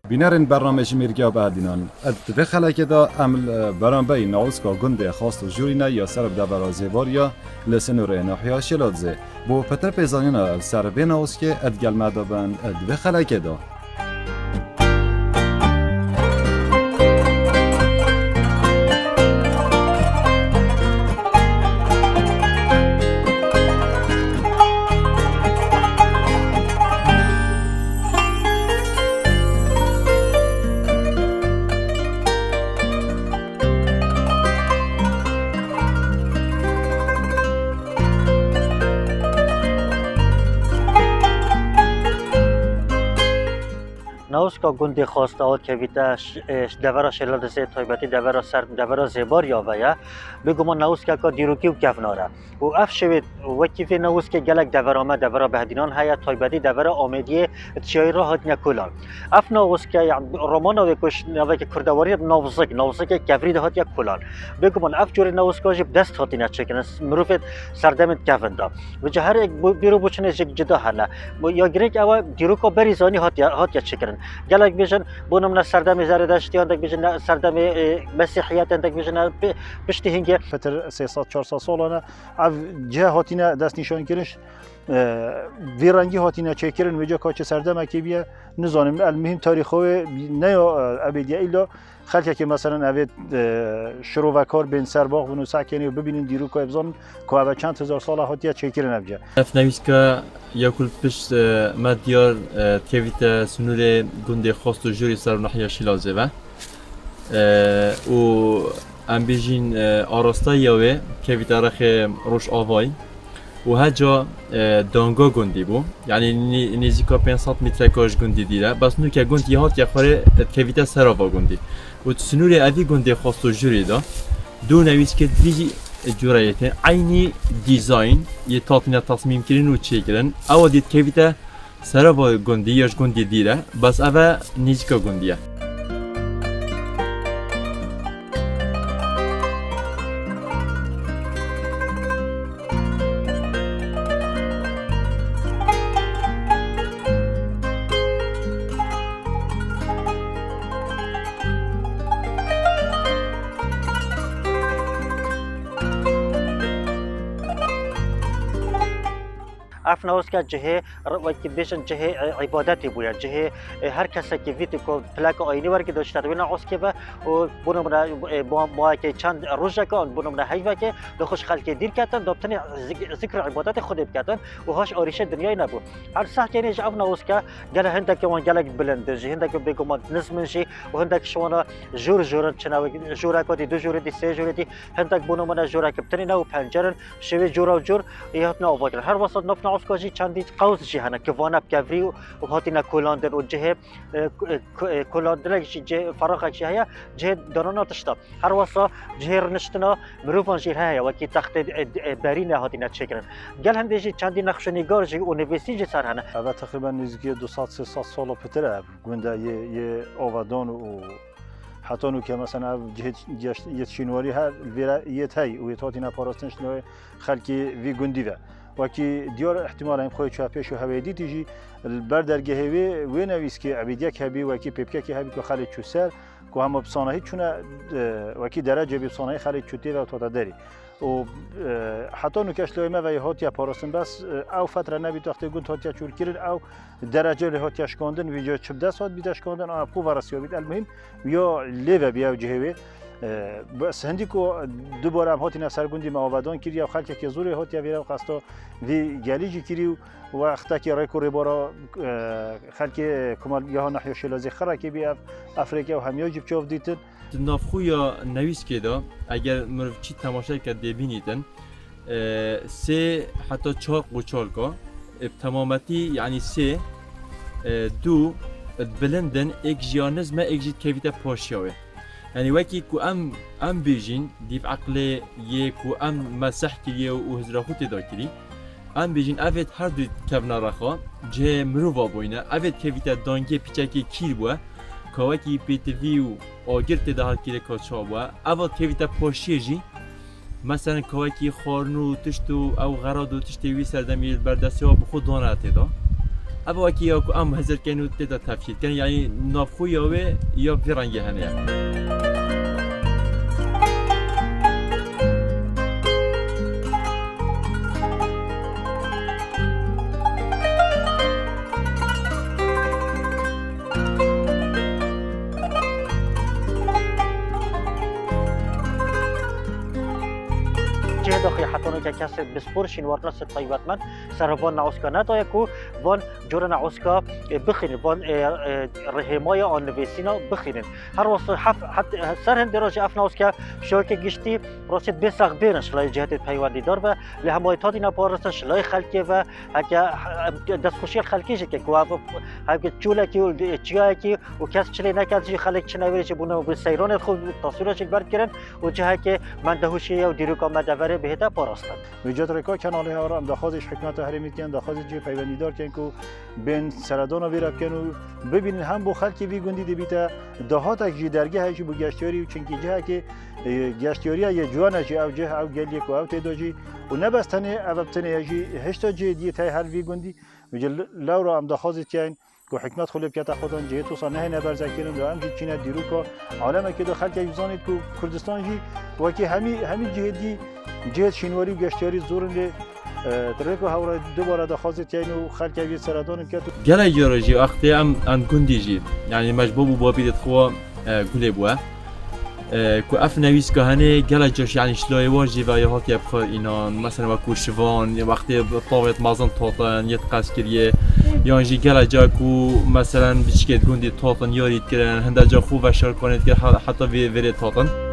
بینرین برنامه میرگیا بعدینان اتفاق خلک دا عمل برام بین نوسکا گنده خواست و جورینا یا سرب دبر زیبار یا لسن و رناحیا شلادزه بو پتر پیزانینا سر بین نوسکه ادگل مدابن اتفاق خلک دا نوسکا گنده خواسته ها که ویتا دورا شلال زی تایبتی دورا سر دورا زیبار یا ویا بگو ما نوسکا که دیروکی و کفناره و اف شوید وقتی فی نوسکا گلک دورا ما دورا بهدینان هیا تایبتی دورا آمدی تشای را هات نکولان اف نوسکا رومان و کش نوک کردواری نوسک کفری هات یک کولان بگو من اف جور نوسکا جب دست هاتی نچکن مروفت سردمت کفندا و جهر یک بیرو بچنه جدا هلا یا گریک اوا دیروکا بریزانی هات چکرن گلک بیشن بونم نه سردم زاره داشتی اندک بیشن سردم مسیحیت اندک بیشن پشتی هنگه فتر 300-400 سالانه اف جه هاتینه دست نشان کرنش ویرانگی هاتینه چکرن و جا کاچ سردم کی بیه نزانم المهم تاریخو نه ابدیه الا خلک که مثلا اوید شروع و کار بین سر باغ و ساکنی و ببینین دیرو که ابزان که اوه چند هزار سال هاتیه چکرن ابجه اف نویسکا یکل پشت مدیار تیویت سنور گنده خواست و جوری سر نحیا شیلازه و ام بیجین آراستا یاوه که ویت رخ روش آوای و هجا دانگا گندی بو یعنی نزدیکا 500 متر کاش گندی دیره بس نو که گندی هات که خوره که ویت سراوا گندی و سنور اوی گنده خواست و جوری دا دو نویس که دی جورایته عینی دیزاین یه تاتینه تصمیم کردن و چه کردن او دید که ویت سراوا گندی یاش گندی دیره بس اوه نزدیکا گندیه اف نوسکا جه وقتی بیشن جه عبادتی بوده جه هر کسی که ویتی کو پلاک آینی ورکی داشته و نه عسکه و بونم با که چند روزه که بونم نه حیوه که دخوش خلک دیر کردن دابتنی ذکر عبادت خود بکردن و هاش آریشه دنیای نبود هر سه که نیج اف نوسکا گله هنده که وان گله بلند جه هنده که بگم نزمنشی و هنده که شوانا جور چناوی جوره کدی دو جوره دی سه جوره دی هنده که بونم نه جوره که بتنی نه و پنجرن شوی جور و جور یهات نه آواجر هر وسط نفت نوسکا چندی قوس جهانه که وانب کفری و هاتی نکولاندن و جه کولاندن جه فراخ جه جه دانانا تشتا هر واسه جه رنشتنا مروفان جه هیا و کی تخت برین هاتی نچکرن گل هم دیجی چندی نقش نگار جه و نویسی جه سر هنه اوه تقریبا نزدیکی 200-300 سال پتره گونده یه آودان و حتی نو که مثلا یه شینواری هر ویرایت هی و یه هاتی نپاراستنش نوع خلکی وی گوندی و وکی دیار احتمال این خوی چاپش و هویدی تیجی بردرگه هوی و نویس که عبیدیه که هبی وکی پیپکه که هبی که خالد چوسر که هم بسانهی چونه وکی درجه بسانهی خالد چوتی و تا داری و حتی نکش لایمه و یهات یا پاراستن بس او فتره نبی تاخته گوند هاتیا چور کردن او درجه لهاتیا شکاندن ویجا چه دست هات بیدش کاندن آن ابکو ورسیا بید المهم یا لیو بیا جهوی بس هندی کو دوباره هم هاتی نسرگوندی معاودان کردی و خلک که زوری هاتی ویرا و قصدا وی گلیجی کردی و وقتا که رکوری بارا خلک کمال یه ها نحیا شلازی خرا که بی افریقا و همیا جیب چاف دیتن نافخویا نویس که دا اگر مرف چی تماشای کرد بینیدن سه حتی 4 قوچالکا تمامتی یعنی سه دو بلندن ایک جیانزمه ایک جید کویتا پاشیاوه يعني وكي كو ام بيجين ديف عقل يكو ام مسح كليه وهزرا خوتي داكلي ام بيجين افيت هر دو كفنا رخا جه مروفا بوينه افيت كيفيتا دانكي بيچاكي كيل بو كواكي بي تي في او اوگرت ده كيله كوچا بو اول كيفيتا پوشيجي مثلا كواكي خورنو تشتو او غرادو تشتي وي سردمي بردسي و بخود دوناته دا ابا وكي ياكو ام هزر كانو تدا تفشيل كان يعني نافخو ياوي يا بيرانجي هنيا جه داخل حتونو که کسی بسپورشین ورناس طیبت من سربان نعوسکا نداره که وان جور نعوسکا بخینن وان رهمای آن نویسینا بخینن هر وقت حتی سر هند راجع اف نعوسکا شوکه گشتی راست بسخ بیرنش لای جهت پیوندی دار و لهمای تادی نپارستش لای خلکی و هک دستخوشی خلکیشه که گواه هک چوله کی و چیه کی و کس چلی نکرد چی خلک چی نویری چی بونه به سیران خود تصویرش برد کردن و جه که من دهوشی و دیروکا مدور بهتا پاراستن ویجات رکا کانال ها را داخلش حکمت هرمیت کن داخلش جه پیوندی دار کن که بین سردان و ویراب کن و ببین هم بو خلکی وی گندی دی بیتا دهات اجی درگه هیچ بو گشتیاری و چنکی جه که گشتیاری یه جوانه چه او جه او گلی کو او تدوجی و نبستنه ابتنه اجی هشتا جه دی تای هر وی گندی ویجل لورا هم داخلش کن که حکمت خلب که خودان جه تو صنعه نبر ذکرن و هم جه چینه دیروکا عالمه که داخل که یوزانید که کردستان جی و که همی جه دی جهت شینواری و گشتیاری زورن ترکو هورا دوباره دخوازت یعنی و خلک اوی سردان که تو گله جورجی وقتی ام گندی جی یعنی مجبور بو بابیت خو گله بو کو اف نویس که هنه گله جاش یعنی شلای واجی و یا هاتی بخور اینان مثلا وکو شوان یا وقتی طاوت مازن تاطن یت قص کریه یا جی گله جا کو مثلا بچکت گندی تاطن یارید کردن هنده جا خوب و شار کنید که حتی وی تاطن